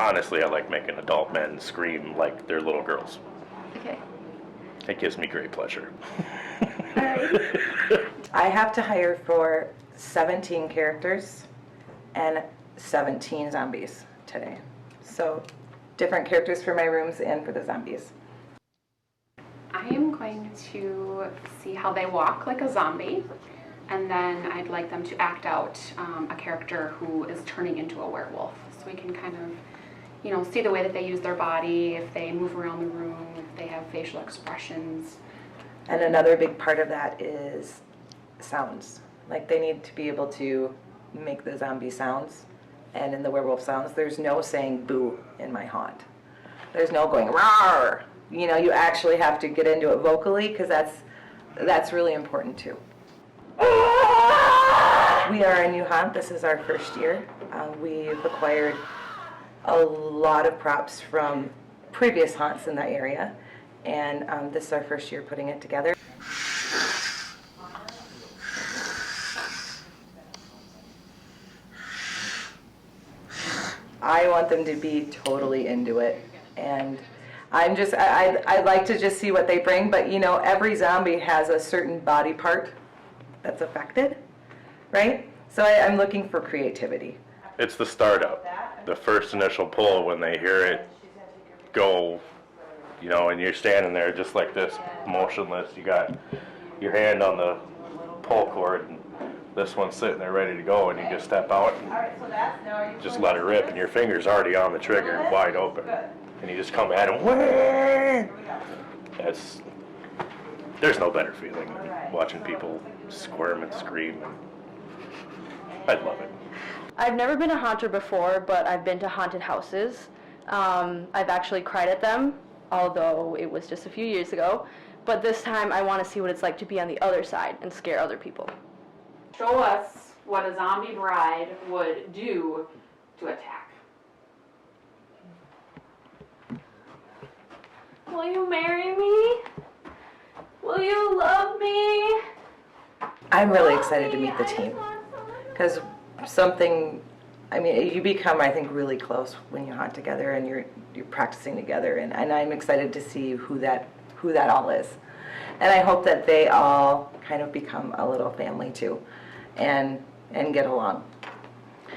honestly, I like making adult men scream like they're little girls. Okay. It gives me great pleasure. Alright. I have to hire for 17 characters and 17 zombies today. So different characters for my rooms and for the zombies. I am going to see how they walk like a zombie, and then I'd like them to act out a character who is turning into a werewolf. So we can kind of, see the way that they use their body, if they move around the room, if they have facial expressions. And another big part of that is sounds. Like they need to be able to make the zombie sounds. And in the werewolf sounds, there's no saying boo in my haunt. There's no going roar. You actually have to get into it vocally because that's really important too. We are a new haunt. This is our first year. We've acquired a lot of props from previous haunts in the area, and this is our first year putting it together. I want them to be totally into it, and I'd like to just see what they bring, but every zombie has a certain body part that's affected, right? So I'm looking for creativity. It's the startup, the first initial pull when they hear it go, and you're standing there just like this, motionless. You got your hand on the pull cord, and this one's sitting there ready to go, and you just step out and just let it rip, and your finger's already on the trigger, wide open, and you just come at them. There's no better feeling than watching people squirm and scream. I love it. I've never been a haunter before, but I've been to haunted houses. I've actually cried at them, although it was just a few years ago. But this time I want to see what it's like to be on the other side and scare other people. Show us what a zombie bride would do to attack. Will you marry me? Will you love me? I'm really excited to meet the team because you become, I think, really close when you haunt together and you're practicing together, and I'm excited to see who that all is. And I hope that they all kind of become a little family too and get along.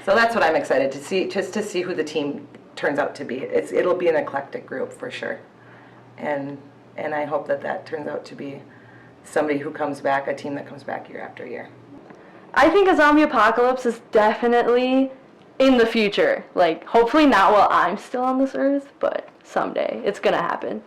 So that's what I'm excited to see, just to see who the team turns out to be. It'll be an eclectic group for sure. And I hope that turns out to be somebody who comes back, a team that comes back year after year. I think a zombie apocalypse is definitely in the future. Hopefully not while I'm still on this earth, but someday it's gonna happen.